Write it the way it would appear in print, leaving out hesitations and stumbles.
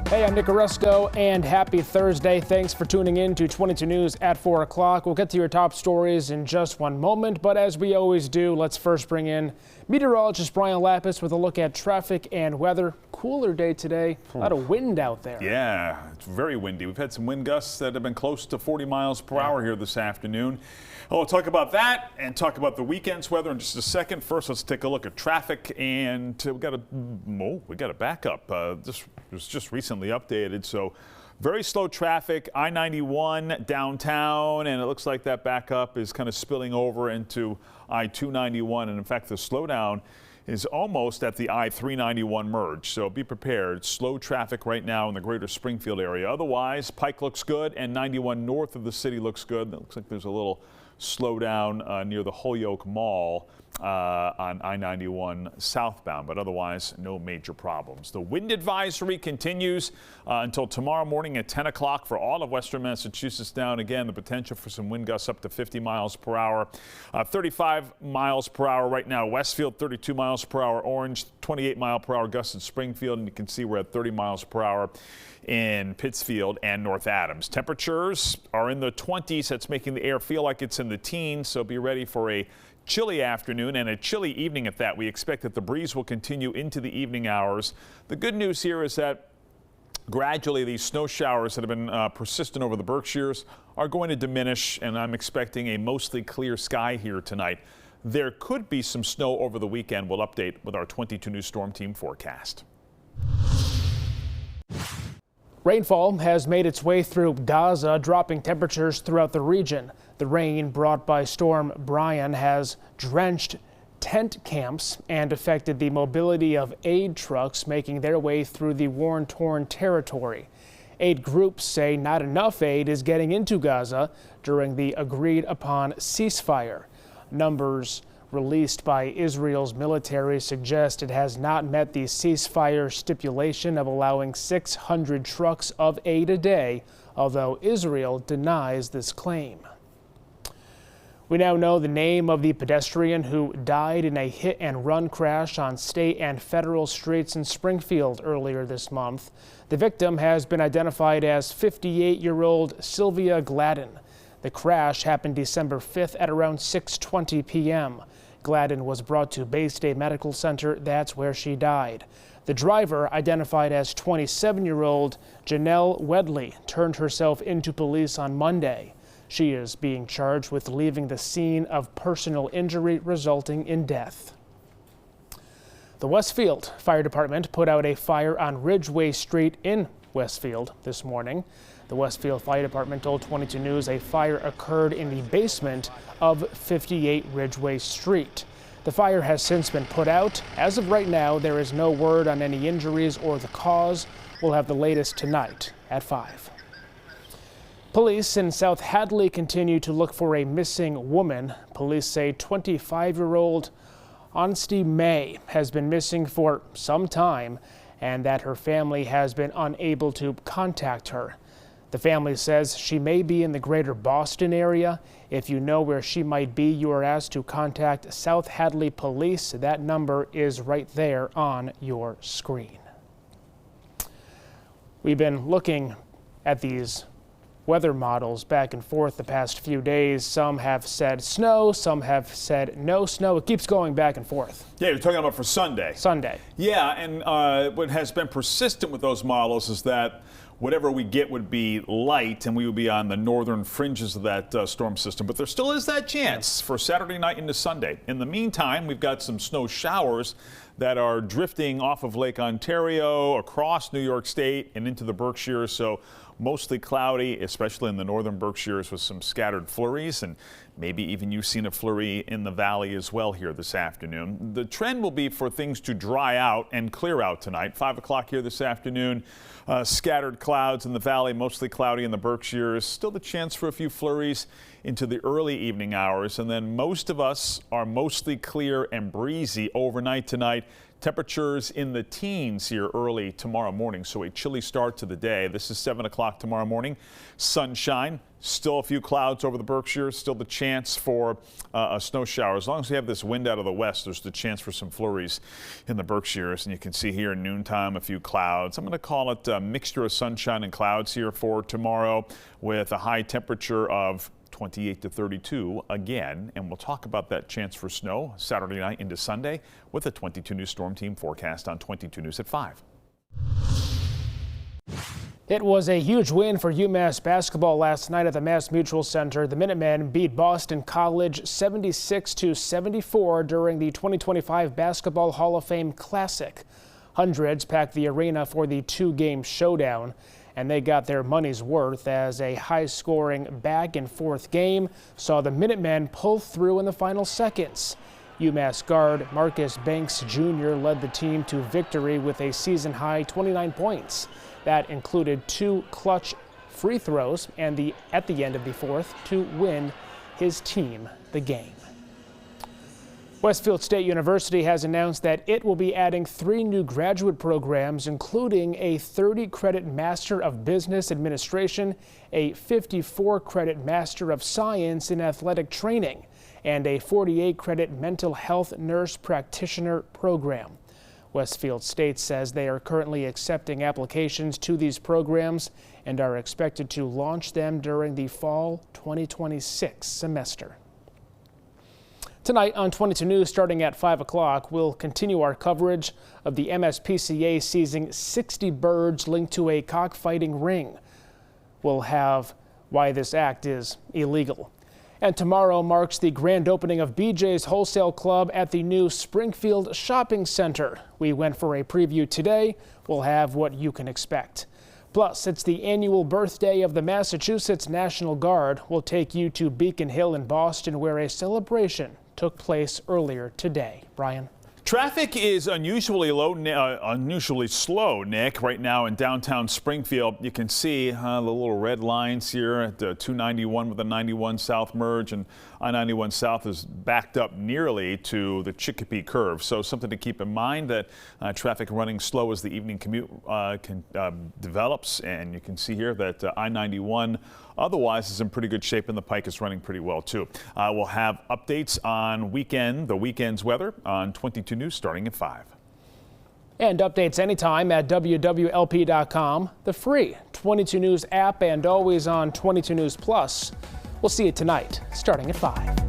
Hey, I'm Nick Oresto, and happy Thursday. Thanks for tuning in to 22 News at 4 o'clock. We'll get to your top stories in just one moment, but as we always do, let's first bring in meteorologist Brian Lapis with a look at traffic and weather. Cooler day today. A lot of wind out there. Yeah, it's very windy. We've had some wind gusts that have been close to 40 miles per hour here this afternoon. We'll talk about that and talk about the weekend's weather in just a second. First, let's take a look at traffic, and we got a backup. This was just recently updated, so very slow traffic. I-91 downtown, and it looks like that backup is kind of spilling over into I-291, and in fact, the slowdown is almost at the I-391 merge, so be prepared. Slow traffic right now in the greater Springfield area. Otherwise, Pike looks good, and 91 north of the city looks good. It looks like there's a little slowdown near the Holyoke Mall on I-91 southbound, but otherwise no major problems. The wind advisory continues until tomorrow morning at 10 o'clock for all of western Massachusetts. Down again, the potential for some wind gusts up to 50 miles per hour, 35 miles per hour right now. Westfield 32 miles per hour, Orange 28 mile per hour gusts in Springfield, and you can see we're at 30 miles per hour in Pittsfield and North Adams. Temperatures are in the 20s. That's making the air feel like it's in the teens, so be ready for a chilly afternoon and a chilly evening at that. We expect that the breeze will continue into the evening hours. The good news here is that gradually these snow showers that have been persistent over the Berkshires are going to diminish, and I'm expecting a mostly clear sky here tonight. There could be some snow over the weekend. We'll update with our 22 News Storm Team forecast. Rainfall has made its way through Gaza, dropping temperatures throughout the region. The rain brought by Storm Brian has drenched tent camps and affected the mobility of aid trucks making their way through the war-torn territory. Aid groups say not enough aid is getting into Gaza during the agreed-upon ceasefire. Numbers released by Israel's military suggest it has not met the ceasefire stipulation of allowing 600 trucks of aid a day, although Israel denies this claim. We now know the name of the pedestrian who died in a hit-and-run crash on state and federal streets in Springfield earlier this month. The victim has been identified as 58-year-old Sylvia Gladden. The crash happened December 5th at around 6:20 p.m. Gladden was brought to Bay State Medical Center. That's where she died. The driver, identified as 27-year-old Janelle Wedley, turned herself into police on Monday. She is being charged with leaving the scene of personal injury resulting in death. The Westfield Fire Department put out a fire on Ridgeway Street in Westfield this morning. The Westfield Fire Department told 22 News a fire occurred in the basement of 58 Ridgeway Street. The fire has since been put out. As of right now, there is no word on any injuries or the cause. We'll have the latest tonight at 5. Police in South Hadley continue to look for a missing woman. Police say 25-year-old Onstie May has been missing for some time and that her family has been unable to contact her. The family says she may be in the greater Boston area. If you know where she might be, you are asked to contact South Hadley Police. That number is right there on your screen. We've been looking at these weather models back and forth the past few days. Some have said snow, some have said no snow. It keeps going back and forth. Yeah, you're talking about for Sunday. Sunday. Yeah, and what has been persistent with those models is that whatever we get would be light, and we would be on the northern fringes of that storm system. But there still is that chance for Saturday night into Sunday. In the meantime, we've got some snow showers that are drifting off of Lake Ontario, across New York State, and into the Berkshires. So mostly cloudy, especially in the northern Berkshires, with some scattered flurries, and maybe even you've seen a flurry in the valley as well here this afternoon. The trend will be for things to dry out and clear out tonight. 5 o'clock here this afternoon. Scattered clouds in the valley, mostly cloudy in the Berkshires. Still the chance for a few flurries into the early evening hours, and then most of us are mostly clear and breezy overnight tonight. Temperatures in the teens here early tomorrow morning, so a chilly start to the day. This is 7 o'clock tomorrow morning. Sunshine, still a few clouds over the Berkshires, still the chance for a snow shower. As long as we have this wind out of the west, there's the chance for some flurries in the Berkshires. And you can see here in noontime a few clouds. I'm going to call it a mixture of sunshine and clouds here for tomorrow, with a high temperature of 28 to 32 again, and we'll talk about that chance for snow Saturday night into Sunday with a 22 News Storm Team forecast on 22 News at 5. It was a huge win for UMass basketball last night at the Mass Mutual Center. The Minutemen beat Boston College 76-74 during the 2025 Basketball Hall of Fame Classic. Hundreds packed the arena for the two-game showdown, and they got their money's worth as a high-scoring back-and-forth game saw the Minutemen pull through in the final seconds. UMass guard Marcus Banks Jr. led the team to victory with a season-high 29 points. That included 2 clutch free throws and at the end of the fourth to win his team the game. Westfield State University has announced that it will be adding 3 new graduate programs, including a 30-credit Master of Business Administration, a 54-credit Master of Science in Athletic Training, and a 48-credit Mental Health Nurse Practitioner program. Westfield State says they are currently accepting applications to these programs and are expected to launch them during the fall 2026 semester. Tonight on 22 News, starting at 5 o'clock, we'll continue our coverage of the MSPCA seizing 60 birds linked to a cockfighting ring. We'll have why this act is illegal. And tomorrow marks the grand opening of BJ's Wholesale Club at the new Springfield Shopping Center. We went for a preview today. We'll have what you can expect. Plus, it's the annual birthday of the Massachusetts National Guard. We'll take you to Beacon Hill in Boston, where a celebration took place earlier today. Brian. Traffic is unusually slow, Nick, right now in downtown Springfield. You can see the little red lines here at 291 with the 91 South merge, and I-91 South is backed up nearly to the Chicopee curve. So something to keep in mind, that traffic running slow as the evening commute develops. And you can see here that I-91 otherwise is in pretty good shape, and the Pike is running pretty well too. We'll have updates on the weekend's weather on 22 News starting at 5. And updates anytime at wwlp.com, the free 22 News app, and always on 22 News Plus. We'll see you tonight starting at 5.